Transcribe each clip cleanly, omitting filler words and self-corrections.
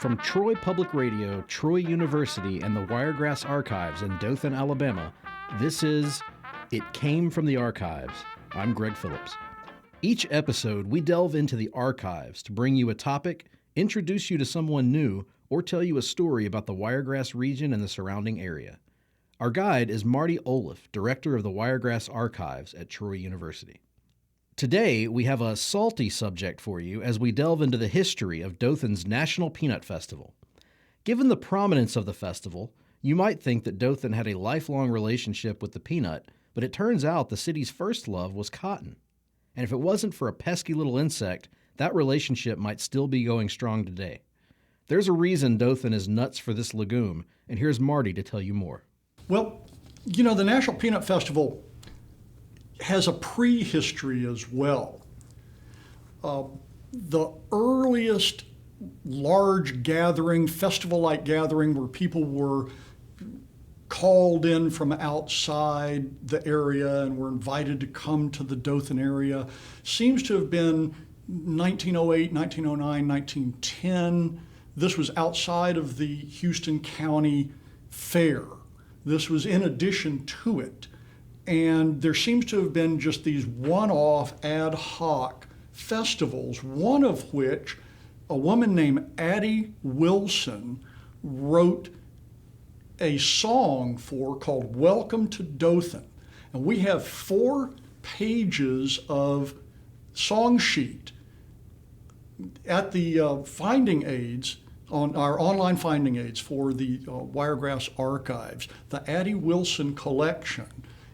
From Troy Public Radio, Troy University, and the Wiregrass Archives in Dothan, Alabama, this is It Came from the Archives. I'm Greg Phillips. Each episode, we delve into the archives to bring you a topic, introduce you to someone new, or tell you a story about the Wiregrass region and the surrounding area. Our guide is Marty Olliff, director of the Wiregrass Archives at Troy University. Today, we have a salty subject for you as we delve into the history of Dothan's National Peanut Festival. Given the prominence of the festival, you might think that Dothan had a lifelong relationship with the peanut, but it turns out the city's first love was cotton. And if it wasn't for a pesky little insect, that relationship might still be going strong today. There's a reason Dothan is nuts for this legume, and here's Marty to tell you more. Well, you know, the National Peanut Festival has a prehistory as well. The earliest large gathering, festival-like gathering, where people were called in from outside the area and were invited to come to the Dothan area, seems to have been 1908, 1909, 1910. This was outside of the Houston County Fair. This was in addition to it. And there seems to have been just these one-off ad hoc festivals, one of which a woman named Addie Wilson wrote a song for called Welcome to Dothan. And we have 4 pages of song sheet at the finding aids, on our online finding aids for the Wiregrass Archives. The Addie Wilson collection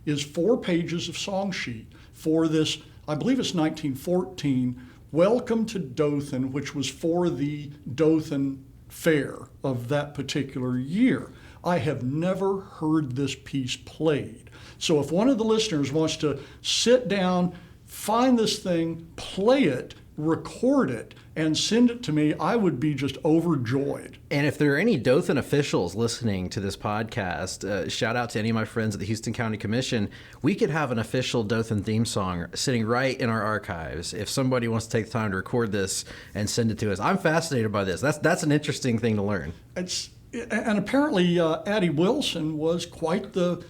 is 4 pages of song sheet for this, I believe it's 1914, Welcome to Dothan, which was for the Dothan Fair of that particular year. I have never heard this piece played. So if one of the listeners wants to sit down, find this thing, play it, record it, and send it to me, I would be just overjoyed. And if there are any Dothan officials listening to this podcast, shout out to any of my friends at the Houston County Commission. We could have an official Dothan theme song sitting right in our archives if somebody wants to take the time to record this and send it to us. I'm fascinated by this. That's an interesting thing to learn. And apparently Addie Wilson was quite the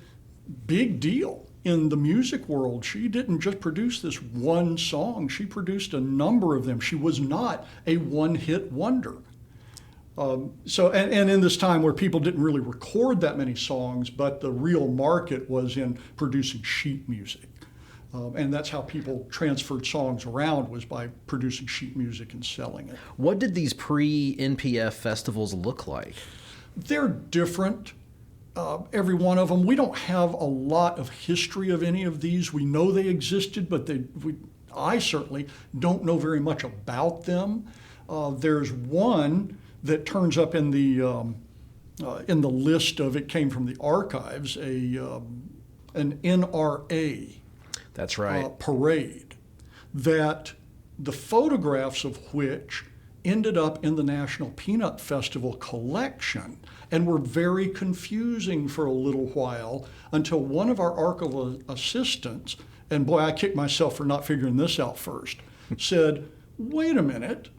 big deal in the music world. She didn't just produce this one song, she produced a number of them. She was not a one-hit wonder. And in this time where people didn't really record that many songs, but the real market was in producing sheet music. And that's how people transferred songs around, was by producing sheet music and selling it. What did these pre-NPF festivals look like? They're different. Every one of them. We don't have a lot of history of any of these. We know they existed, but I certainly don't know very much about them. There's one that turns up in the list of, it came from the archives, an NRA. That's right. Parade, that the photographs of which ended up in the National Peanut Festival collection and were very confusing for a little while until one of our archival assistants, and boy, I kicked myself for not figuring this out first, said, wait a minute,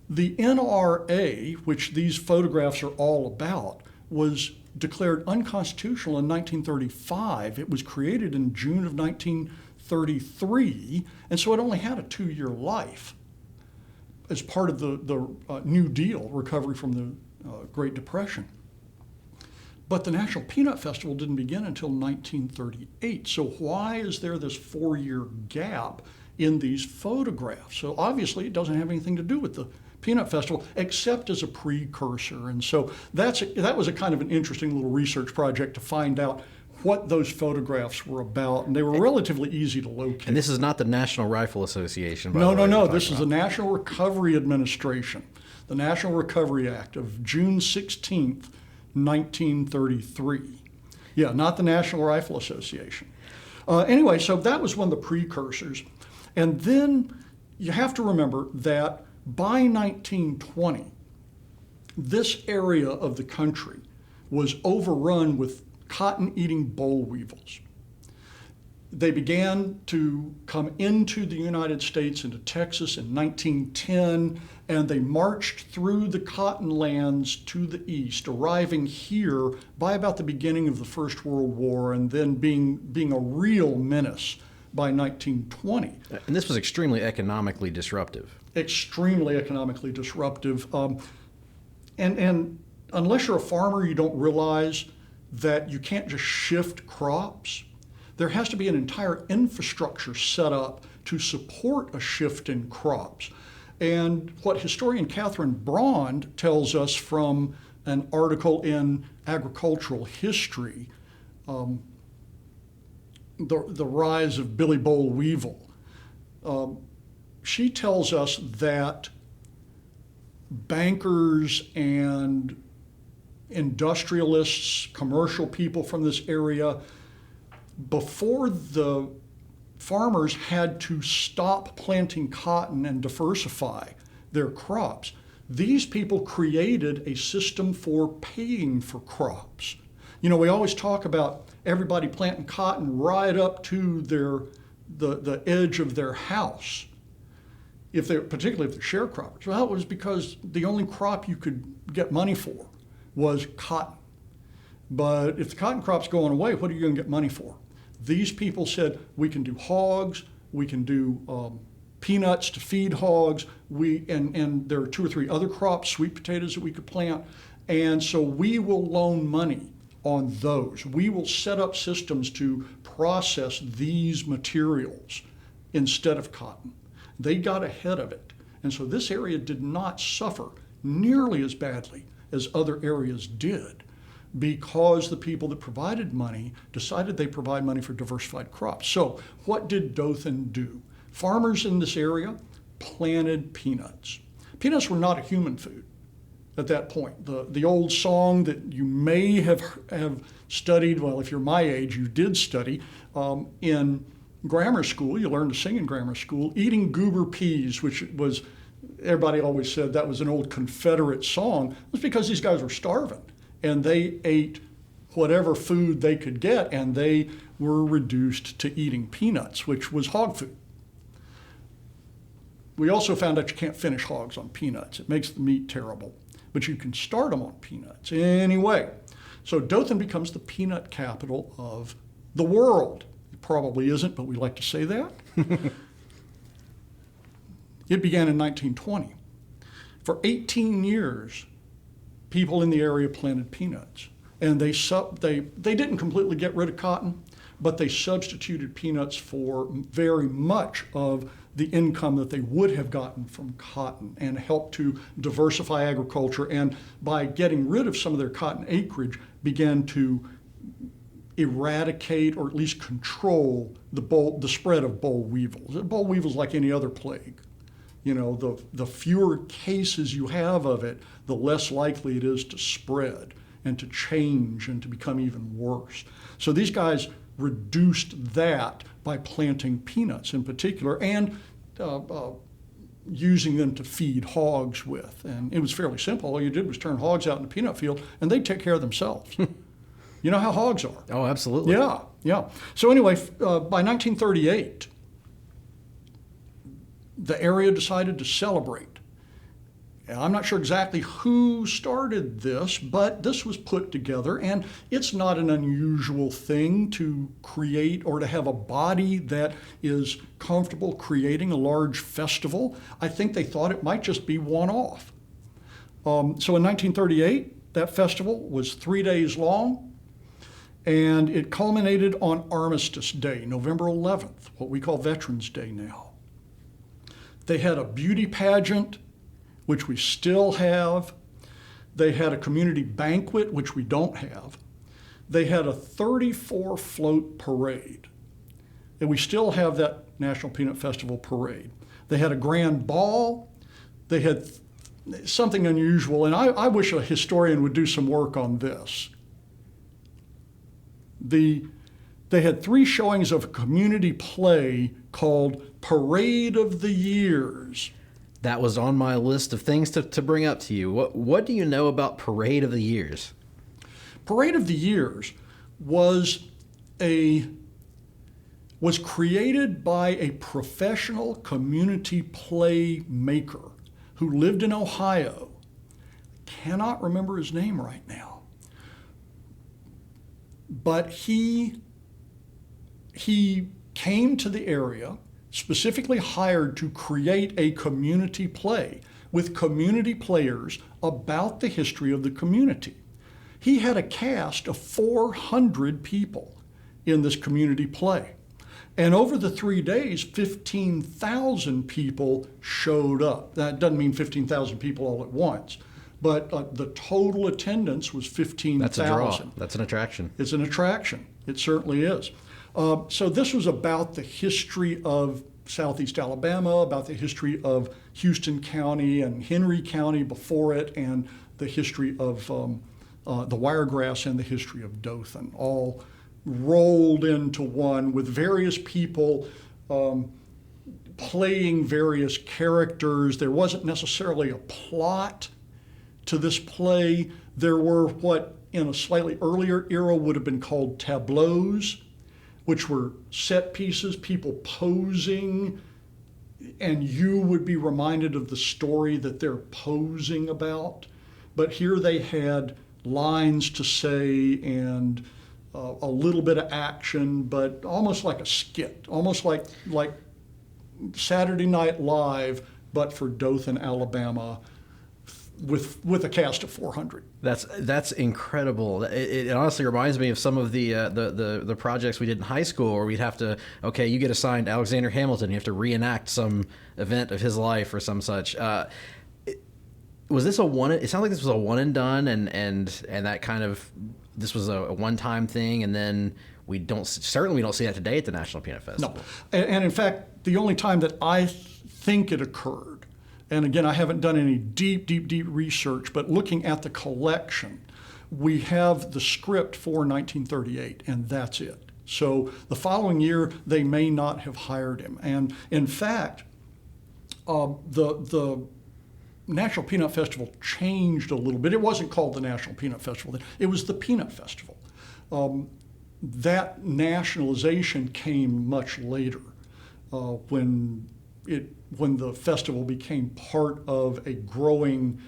the NRA, which these photographs are all about, was declared unconstitutional in 1935. It was created in June of 1933, and so it only had a 2-year life as part of the New Deal, recovery from the Great Depression. But the National Peanut Festival didn't begin until 1938. So why is there this 4-year gap in these photographs? So obviously it doesn't have anything to do with the Peanut Festival, except as a precursor. And so that was a kind of an interesting little research project to find out what those photographs were about, and they were relatively easy to locate. And this is not the National Rifle Association, by the way. No. This is the National Recovery Administration, the National Recovery Act of June 16th, 1933. Yeah, not the National Rifle Association. Anyway, so that was one of the precursors. And then you have to remember that by 1920, this area of the country was overrun with cotton-eating boll weevils. They began to come into the United States, into Texas in 1910, and they marched through the cotton lands to the east, arriving here by about the beginning of the First World War, and then being a real menace by 1920. And this was extremely economically disruptive. Extremely economically disruptive. And unless you're a farmer, you don't realize that you can't just shift crops. There has to be an entire infrastructure set up to support a shift in crops. And what historian Catherine Braund tells us from an article in Agricultural History, the rise of Billy Boll Weevil, she tells us that bankers and industrialists, commercial people from this area, before the farmers had to stop planting cotton and diversify their crops, these people created a system for paying for crops. You know, we always talk about everybody planting cotton right up to the edge of their house, particularly if they're sharecroppers. Well, it was because the only crop you could get money for was cotton. But if the cotton crop's going away, what are you going to get money for? These people said, we can do hogs, we can do peanuts to feed hogs, and there are 2 or 3 other crops, sweet potatoes that we could plant, and so we will loan money on those. We will set up systems to process these materials instead of cotton. They got ahead of it, and so this area did not suffer nearly as badly as other areas did, because the people that provided money decided they provide money for diversified crops. So what did Dothan do? Farmers in this area planted peanuts. Peanuts were not a human food at that point. The old song that you may have studied, well, if you're my age, you did study, in grammar school, you learned to sing in grammar school, Eating Goober Peas, which was, everybody always said that was an old Confederate song. It was because these guys were starving, and they ate whatever food they could get, and they were reduced to eating peanuts, which was hog food. We also found out you can't finish hogs on peanuts. It makes the meat terrible, but you can start them on peanuts. Anyway, so Dothan becomes the peanut capital of the world. It probably isn't, but we like to say that. It began in 1920. For 18 years, people in the area planted peanuts, and they didn't completely get rid of cotton, but they substituted peanuts for very much of the income that they would have gotten from cotton, and helped to diversify agriculture, and by getting rid of some of their cotton acreage, began to eradicate or at least control the spread of boll weevils. Boll weevils, like any other plague. You know, the fewer cases you have of it, the less likely it is to spread and to change and to become even worse. So these guys reduced that by planting peanuts in particular, and using them to feed hogs with. And it was fairly simple. All you did was turn hogs out in the peanut field, and they'd take care of themselves. You know how hogs are. Oh, absolutely. Yeah. So anyway, by 1938, the area decided to celebrate. And I'm not sure exactly who started this, but this was put together, and it's not an unusual thing to create or to have a body that is comfortable creating a large festival. I think they thought it might just be one-off. So in 1938, that festival was 3 days long, and it culminated on Armistice Day, November 11th, what we call Veterans Day now. They had a beauty pageant, which we still have. They had a community banquet, which we don't have. They had a 34 float parade, and we still have that National Peanut Festival parade. They had a grand ball. They had something unusual, and I wish a historian would do some work on this. They had 3 showings of a community play called Parade of the Years. That was on my list of things to bring up to you. What do you know about Parade of the Years? Parade of the Years was a was created by a professional community play maker who lived in Ohio. Cannot remember his name right now. But he came to the area, specifically hired to create a community play with community players about the history of the community. He had a cast of 400 people in this community play. And over the 3 days, 15,000 people showed up. That doesn't mean 15,000 people all at once, but the total attendance was 15,000. That's a draw. That's an attraction. It's an attraction. It certainly is. So this was about the history of Southeast Alabama, about the history of Houston County and Henry County before it, and the history of the Wiregrass and the history of Dothan, all rolled into one with various people playing various characters. There wasn't necessarily a plot to this play. There were what in a slightly earlier era would have been called tableaus, which were set pieces, people posing, and you would be reminded of the story that they're posing about. But here they had lines to say and a little bit of action, but almost like a skit, almost like Saturday Night Live, but for Dothan, Alabama, with a cast of 400. That's incredible. It honestly reminds me of some of the projects we did in high school, where we'd have to, okay, you get assigned Alexander Hamilton, you have to reenact some event of his life or some such. Was this a one? It sounds like this was a one and done, and that kind of, this was a one-time thing, and then we don't see that today at the National Peanut Festival. No, and in fact, the only time that I think it occurred, and again, I haven't done any deep research, but looking at the collection, we have the script for 1938, and that's it. So the following year, they may not have hired him, and in fact, the National Peanut Festival changed a little bit. It wasn't called the National Peanut Festival. It was the Peanut Festival. That nationalization came much later when the festival became part of a growing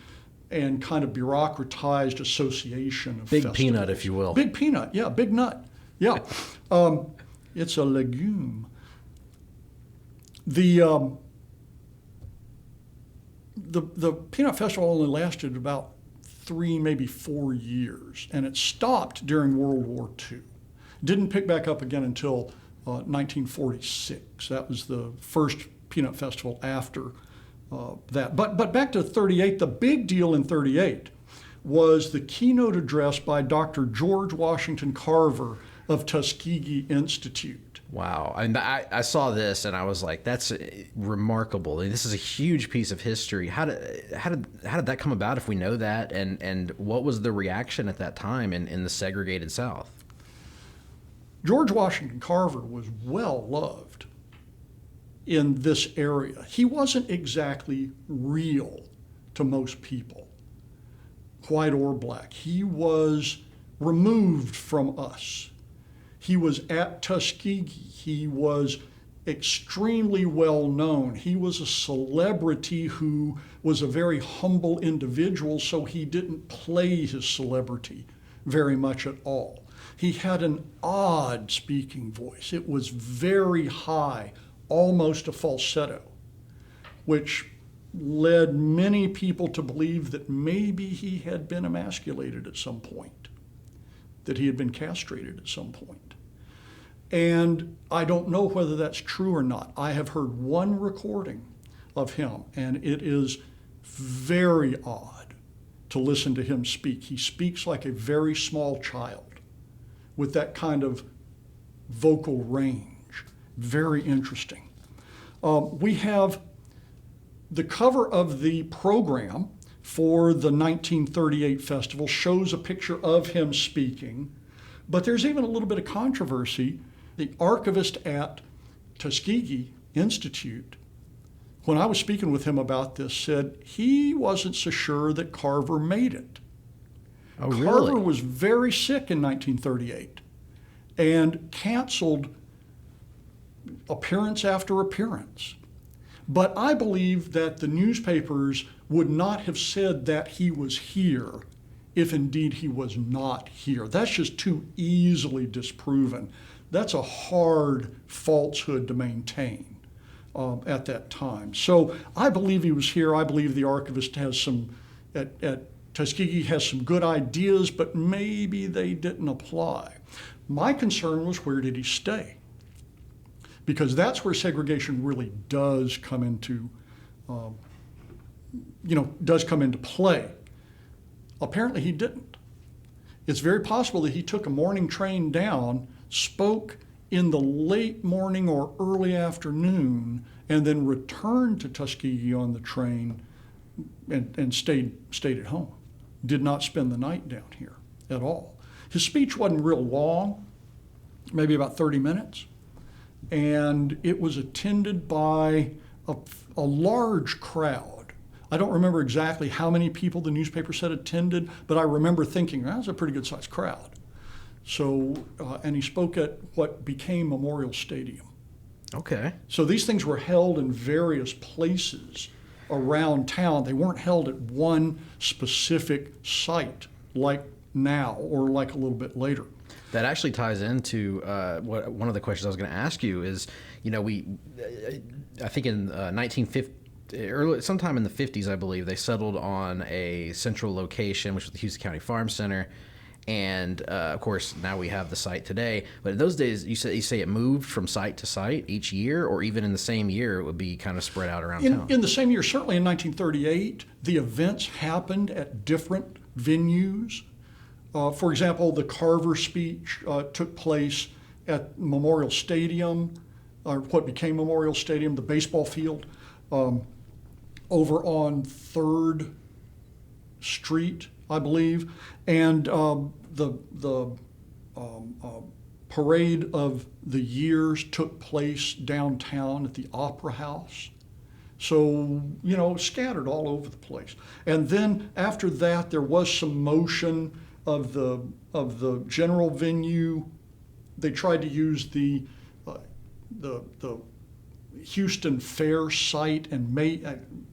and kind of bureaucratized association of Big festivals. Peanut, if you will. Big Peanut, yeah, Big Nut. Yeah. It's a legume. The Peanut Festival only lasted about 3, maybe 4 years, and it stopped during World War II. Didn't pick back up again until 1946. That was the first Peanut Festival after that. But back to 38, the big deal in 38 was the keynote address by Dr. George Washington Carver of Tuskegee Institute. Wow. And I saw this and I was like, that's remarkable. This is a huge piece of history. How did that come about, if we know that? And what was the reaction at that time in the segregated South? George Washington Carver was well loved in this area. He wasn't exactly real to most people, white or black. He was removed from us. He was at Tuskegee. He was extremely well known. He was a celebrity who was a very humble individual, so he didn't play his celebrity very much at all. He had an odd speaking voice. It was very high, almost a falsetto, which led many people to believe that maybe he had been emasculated at some point, that he had been castrated at some point. And I don't know whether that's true or not. I have heard one recording of him, and it is very odd to listen to him speak. He speaks like a very small child with that kind of vocal range. Very interesting. We have the cover of the program for the 1938 festival shows a picture of him speaking, but there's even a little bit of controversy. The archivist at Tuskegee Institute, when I was speaking with him about this, said he wasn't so sure that Carver made it. Oh, really? Carver was very sick in 1938 and canceled appearance after appearance. But I believe that the newspapers would not have said that he was here if indeed he was not here. That's just too easily disproven. That's a hard falsehood to maintain at that time. So I believe he was here. I believe the archivist has some, at Tuskegee has some good ideas, but maybe they didn't apply. My concern was, where did he stay? Because that's where segregation really does come into, does come into play. Apparently he didn't. It's very possible that he took a morning train down, spoke in the late morning or early afternoon, and then returned to Tuskegee on the train and stayed at home. Did not spend the night down here at all. His speech wasn't real long, maybe about 30 minutes. And it was attended by a large crowd. I don't remember exactly how many people the newspaper said attended, but I remember thinking, that was a pretty good sized crowd. So, and he spoke at what became Memorial Stadium. Okay. So these things were held in various places around town. They weren't held at one specific site like now or like a little bit later. That actually ties into one of the questions I was going to ask you is, I think in 1950, sometime in the 50s, I believe, they settled on a central location, which was the Houston County Farm Center. And of course, now we have the site today. But in those days, you say it moved from site to site each year, or even in the same year, it would be kind of spread out around town? In the same year, certainly in 1938, the events happened at different venues. For example, the Carver speech took place at Memorial Stadium, or what became Memorial Stadium, the baseball field, over on 3rd Street, I believe. And the Parade of the Years took place downtown at the Opera House. So, scattered all over the place. And then after that, there was some motion of the general venue. They tried to use the Houston Fair site, and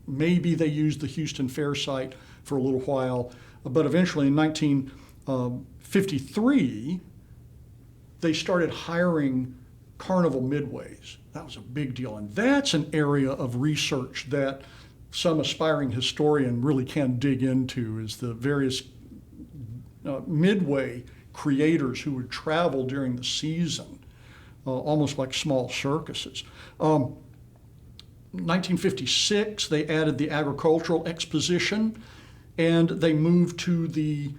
maybe they used the Houston Fair site for a little while, but eventually in 1953 they started hiring carnival midways. That was a big deal, and that's an area of research that some aspiring historian really can dig into, is the various midway creators who would travel during the season, almost like small circuses. 1956, they added the agricultural exposition, and they moved to the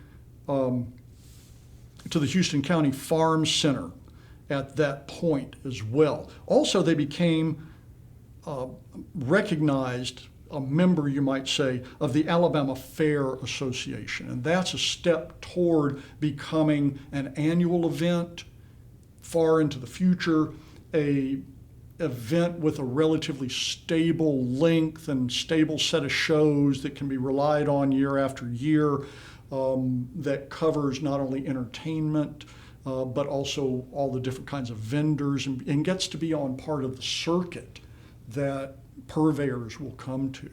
Houston County Farm Center at that point as well. Also, they became recognized, a member, you might say, of the Alabama Fair Association. And that's a step toward becoming an annual event far into the future, a event with a relatively stable length and stable set of shows that can be relied on year after year, that covers not only entertainment, but also all the different kinds of vendors, and gets to be on part of the circuit that purveyors will come to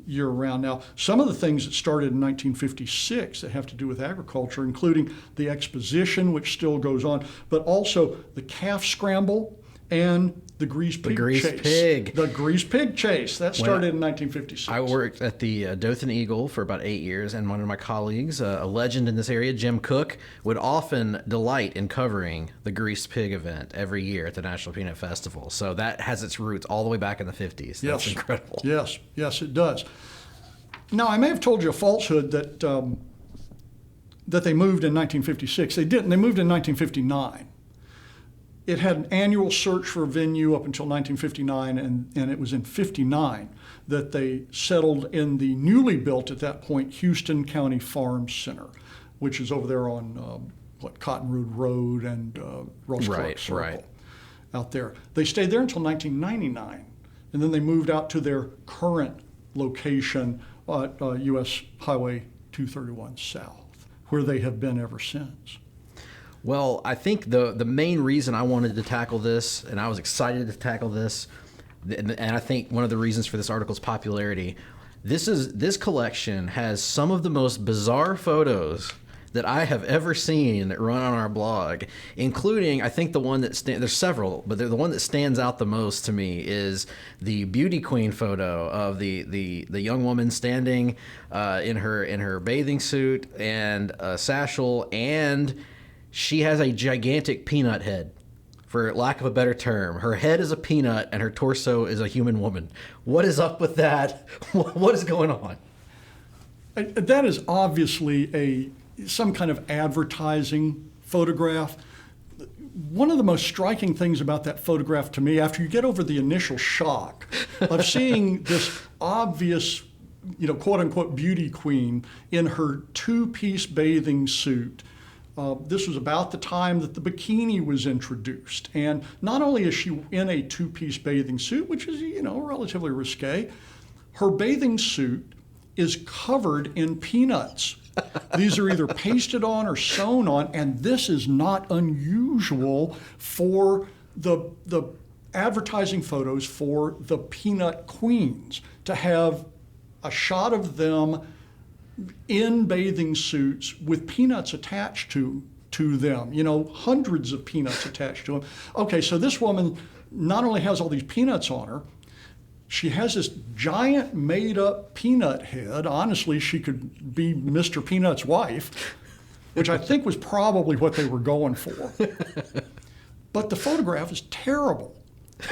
year round. Now, some of the things that started in 1956 that have to do with agriculture, including the exposition, which still goes on, but also the calf scramble and the grease pig chase. The grease pig chase. That started in 1956. I worked at the Dothan Eagle for about 8 years, and one of my colleagues, a legend in this area, Jim Cook, would often delight in covering the grease pig event every year at the National Peanut Festival. So that has its roots all the way back in the 50s. That's incredible. Yes, it does. Now, I may have told you a falsehood that they moved in 1956. They didn't. They moved in 1959. It had an annual search for a venue up until 1959, and it was in 59 that they settled in the newly built, at that point, Houston County Farm Center, which is over there on Cottonwood Road and Ross Clark Circle, out there. They stayed there until 1999, and then they moved out to their current location at US Highway 231 South, where they have been ever since. Well, I think the main reason I wanted to tackle this, and I was excited to tackle this, and I think one of the reasons for this article's popularity, this collection has some of the most bizarre photos that I have ever seen that run on our blog, including, I think the one that there's several, but the one that stands out the most to me is the beauty queen photo of the young woman standing in her bathing suit and a satchel, and she has a gigantic peanut head, for lack of a better term. Her head is a peanut and her torso is a human woman. What is up with that? What is going on? That is obviously some kind of advertising photograph. One of the most striking things about that photograph to me, after you get over the initial shock of seeing this obvious, quote unquote beauty queen in her two-piece bathing suit. This was about the time that the bikini was introduced. And not only is she in a two-piece bathing suit, which is, relatively risque, her bathing suit is covered in peanuts. These are either pasted on or sewn on, and this is not unusual for the advertising photos for the peanut queens, to have a shot of them in bathing suits with peanuts attached to them, hundreds of peanuts attached to them. Okay, so this woman not only has all these peanuts on her, she has this giant made-up peanut head. Honestly, she could be Mr. Peanut's wife, which I think was probably what they were going for. But the photograph is terrible.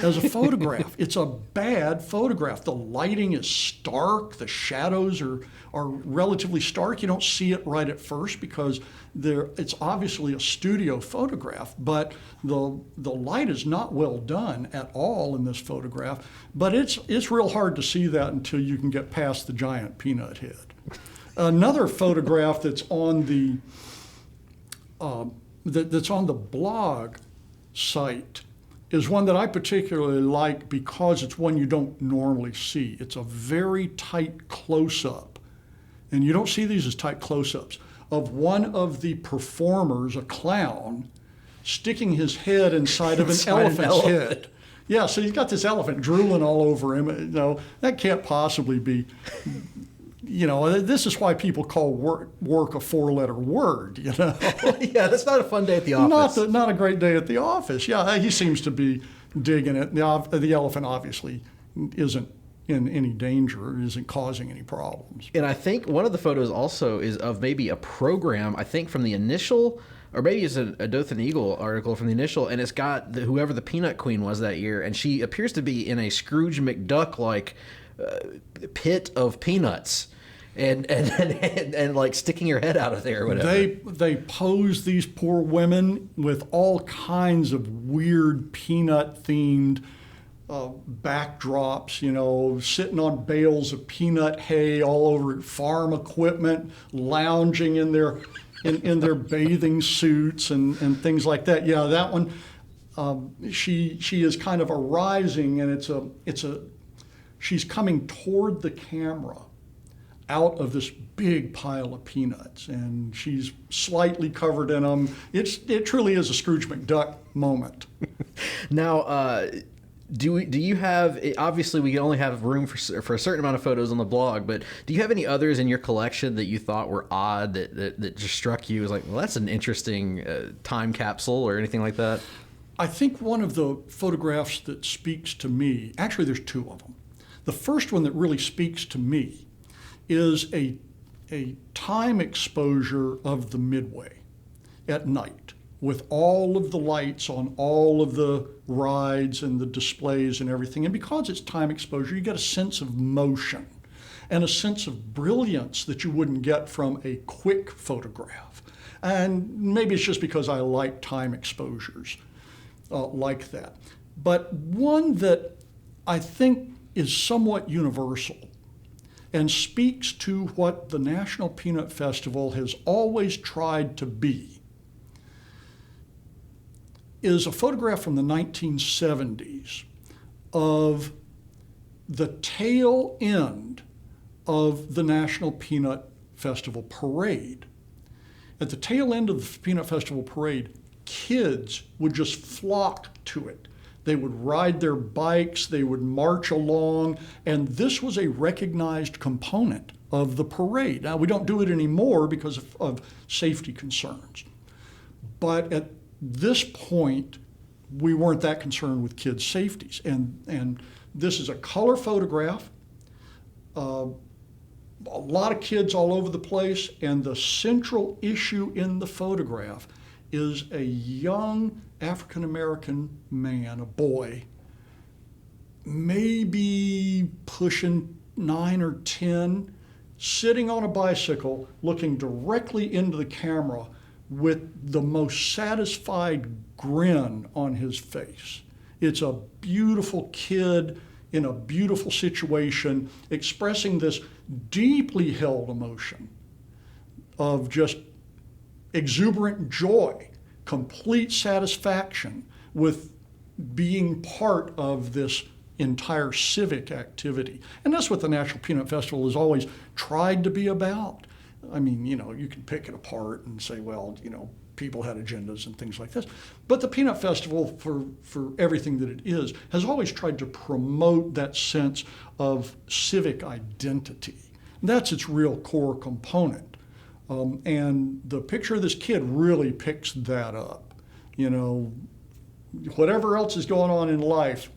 As a photograph, it's a bad photograph. The lighting is stark. The shadows are relatively stark. You don't see it right at first because it's obviously a studio photograph, but the light is not well done at all in this photograph. But it's real hard to see that until you can get past the giant peanut head. Another photograph that's on the blog site is one that I particularly like because it's one you don't normally see. It's a very tight close-up, and you don't see these as tight close-ups, of one of the performers, a clown, sticking his head inside of an elephant's head. Yeah, so he's got this elephant drooling all over him. That can't possibly be, this is why people call work a four-letter word, Yeah, that's not a fun day at the office. Not a great day at the office. Yeah, he seems to be digging it. The elephant obviously isn't in any danger, isn't causing any problems. And I think one of the photos also is of maybe a program, I think from the initial, or maybe it's a Dothan Eagle article from the initial, and it's got whoever the Peanut Queen was that year, and she appears to be in a Scrooge McDuck-like pit of peanuts. And like sticking your head out of there or whatever. They pose these poor women with all kinds of weird peanut-themed backdrops, sitting on bales of peanut hay all over farm equipment, lounging in their bathing suits and things like that. Yeah, that one, she is kind of arising, and she's coming toward the camera out of this big pile of peanuts, and she's slightly covered in them. It truly is a Scrooge McDuck moment. Now, do you have? Obviously, we only have room for a certain amount of photos on the blog, but do you have any others in your collection that you thought were odd that just struck you as like, well, that's an interesting time capsule or anything like that? I think one of the photographs that speaks to me. Actually, there's two of them. The first one that really speaks to me is a time exposure of the Midway at night with all of the lights on all of the rides and the displays and everything. And because it's time exposure, you get a sense of motion and a sense of brilliance that you wouldn't get from a quick photograph. And maybe it's just because I like time exposures like that. But one that I think is somewhat universal and speaks to what the National Peanut Festival has always tried to be, is a photograph from the 1970s of the tail end of the National Peanut Festival parade. At the tail end of the Peanut Festival parade, kids would just flock to it. They would ride their bikes, they would march along, and this was a recognized component of the parade. Now, we don't do it anymore because of safety concerns. But at this point, we weren't that concerned with kids' safeties. And this is a color photograph, a lot of kids all over the place, and the central issue in the photograph is a young African-American man, a boy, maybe pushing 9 or 10, sitting on a bicycle, looking directly into the camera with the most satisfied grin on his face. It's a beautiful kid in a beautiful situation, expressing this deeply held emotion of just exuberant joy, complete satisfaction with being part of this entire civic activity. And that's what the National Peanut Festival has always tried to be about. I mean, you can pick it apart and say, well, people had agendas and things like this. But the Peanut Festival, for everything that it is, has always tried to promote that sense of civic identity. That's its real core component. And the picture of this kid really picks that up. Whatever else is going on in life,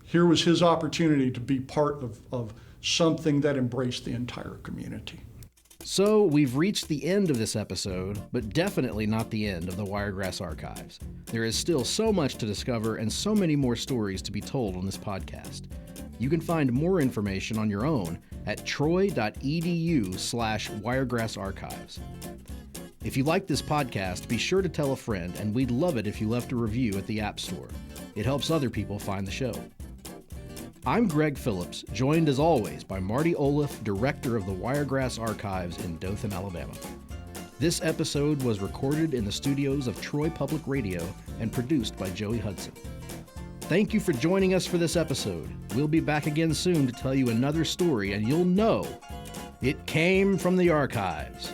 here was his opportunity to be part of something that embraced the entire community. So we've reached the end of this episode, but definitely not the end of the Wiregrass Archives. There is still so much to discover and so many more stories to be told on this podcast. You can find more information on your own at troy.edu/wiregrassarchives. If you like this podcast, be sure to tell a friend, and we'd love it if you left a review at the App Store. It helps other people find the show. I'm Greg Phillips, joined as always by Marty Olliff, director of the Wiregrass Archives in Dothan, Alabama. This episode was recorded in the studios of Troy Public Radio and produced by Joey Hudson. Thank you for joining us for this episode. We'll be back again soon to tell you another story, and you'll know it came from the archives.